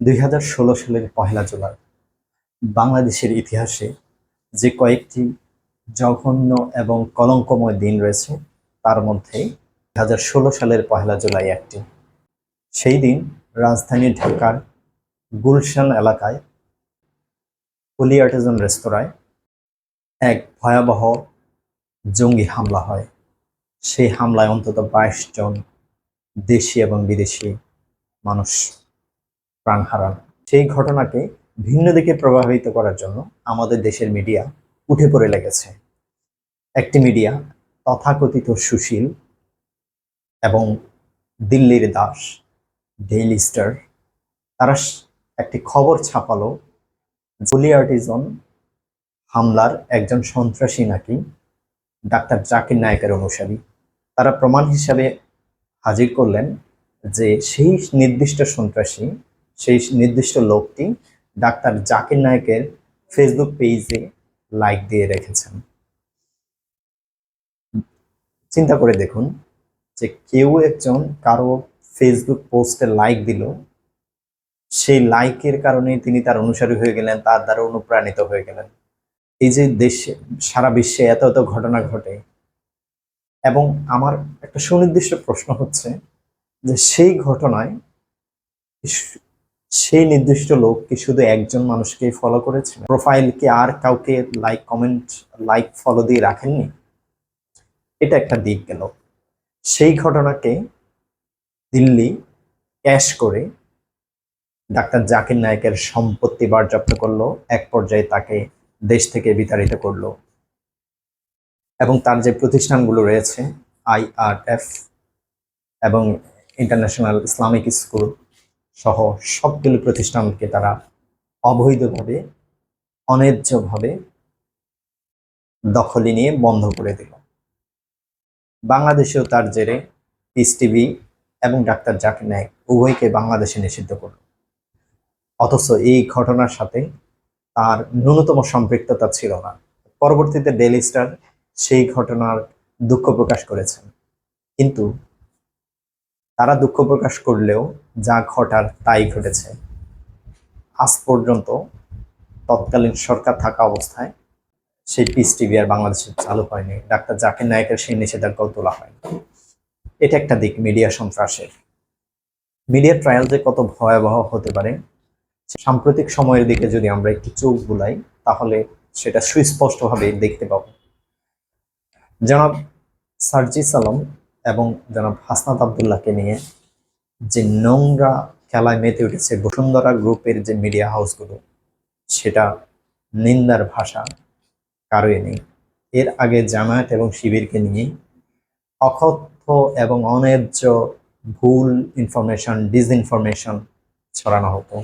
2016 সালের 1 জুলাই বাংলাদেশের ইতিহাসে যে কয়েকটি জঘন্য এবং কলঙ্কময় দিন রয়েছে তার মধ্যে 2016 সালের 1 জুলাই একটি। সেই দিন রাজধানী ঢাকার গুলশান এলাকায় কুলি আর্টিজান রেস্তোরাঁয় এক ভয়াবহ জঙ্গি হামলা হয়। সেই হামলায় অন্তত 22 জন দেশি এবং বিদেশি মানুষ প্রাণ হারান। সেই ঘটনাকে ভিন্ন দিকে প্রভাবিত করার জন্য আমাদের দেশের মিডিয়া উঠে পড়ে লেগেছে। একটি মিডিয়া তথাকথিত সুশীল এবং দিল্লির দাস ডেইলি স্টার, তারা একটি খবর ছাপালো কুলি আর্টিজান হামলার একজন সন্ত্রাসী নাকি ডাক্তার জাকির নায়েকের অনুসারী। তারা প্রমাণ হিসাবে হাজির করলেন যে সেই নির্দিষ্ট সন্ত্রাসী, সেই নির্দিষ্ট লোকটি ডাক্তার জাকির নায়েকের ফেসবুক পেজে লাইক দিয়ে রেখেছেন। চিন্তা করে দেখুন যে কেউ একজন কারো ফেসবুক পোস্টে লাইক দিল, সেই লাইকের কারণে তিনি তার অনুসারী হয়ে গেলেন, তার দ্বারা অনুপ্রাণিত হয়ে গেলেন। এই যে দেশে সারা বিশ্বে এত এত ঘটনা ঘটে, এবং আমার একটা সুনির্দিষ্ট প্রশ্ন হচ্ছে যে সেই ঘটনায় সেই নির্দিষ্ট লোক কি শুধু একজন মানুষকে ফলো করেছে, প্রোফাইল কি আর কাউকে লাইক কমেন্ট লাইক ফলো দিয়ে রাখেননি? এটা একটা দিক গেল। সেই ঘটনাকে দিল্লি ক্যাশ করে ডাক্তার জাকির নায়েকের সম্পত্তি বাজেয়াপ্ত করলো, এক পর্যায়ে তাকে দেশ থেকে বিতাড়িত করলো, এবং তার যে প্রতিষ্ঠানগুলো রয়েছে IRF এবং ইন্টারন্যাশনাল ইসলামিক স্কুল সহ সবগুলো প্রতিষ্ঠানকে তারা অবৈধভাবে অন্যায্যভাবে দখলে নিয়ে বন্ধ করে দিল। বাংলাদেশেও তার জেরে পিস টিভি এবং ডাক্তার জাকির নায়েক উভয়কে বাংলাদেশে নিষিদ্ধ করল। অথচ এই ঘটনার সাথে তার ন্যূনতম সম্পৃক্ততা ছিল না। পরবর্তীতে ডেইলি স্টার সেই ঘটনার দুঃখ প্রকাশ করেছেন, কিন্তু তারা দুঃখ প্রকাশ করলেও যা ঘটার তাই ঘটেছে। আজ পর্যন্ত তৎকালীন সরকার থাকা অবস্থায় সেই পিস টিভি আর বাংলাদেশে চালু হয়নি, ডাক্তার জাকির নায়েকের সেই নিষেধাজ্ঞাও তোলা হয়নি। এটা একটা দিক মিডিয়া সন্ত্রাসের। মিডিয়া ট্রায়াল যে কত ভয়াবহ হতে পারে, সাম্প্রতিক সময়ের দিকে যদি আমরা একটু চোখ বুলাই তাহলে সেটা সুস্পষ্টভাবে দেখতে পাব। জনাব সার্জিস আলম এবং জনাব হাসনাত আবদুল্লাহকে নিয়ে যে নোংরা খেলায় মেতে উঠেছে বসুন্ধরা গ্রুপের যে মিডিয়া হাউসগুলো, সেটা নিন্দার ভাষা কারোই নেই। এর আগে জামায়াত এবং শিবিরকে নিয়ে অকথ্য এবং অন্যায্য ভুল ইনফরমেশন, ডিসইনফরমেশন ছড়ানো হতো।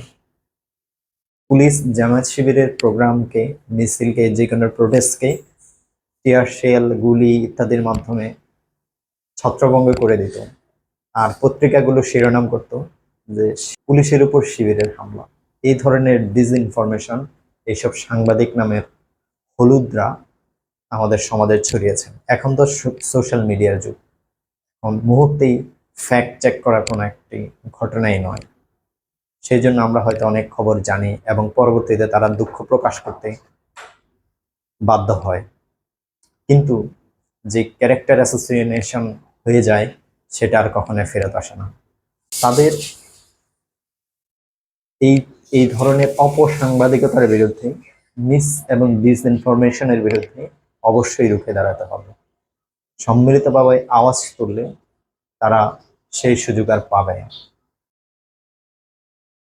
পুলিশ জামায়াত শিবিরের প্রোগ্রামকে, মিছিলকে, যে কোনো প্রোটেস্টকে টিয়ার শেল, গুলি ইত্যাদির মাধ্যমে ছত্রভঙ্গ করে দিত, আর পত্রিকাগুলো শিরোনাম করত যে পুলিশের উপর শিবিরের হামলা। এই ধরনের ডিসইনফরমেশন এইসব সাংবাদিক নামের হলুদরা আমাদের সমাজে ছড়িয়েছেন। এখন তো সোশ্যাল মিডিয়ার যুগ, এখন মুহূর্তেই ফ্যাক্ট চেক করা কোনো একটি ঘটনাই নয়। সেই জন্য আমরা হয়তো অনেক খবর জানি এবং পরবর্তীতে তারা দুঃখ প্রকাশ করতে বাধ্য হয়, কিন্তু যে ক্যারেক্টার অ্যাসোসিয়েশন হয়ে যায় সেটা আর কখনোই ফেরত আসে না। তাদের এই ধরনের অপসাংবাদিকতার বিরুদ্ধে, মিস এবং ডিসইনফরমেশনের বিরুদ্ধে অবশ্যই রুখে দাঁড়াতে হবে। সম্মিলিতভাবে আওয়াজ তুললে তারা সেই সুযোগ আর পাবে না।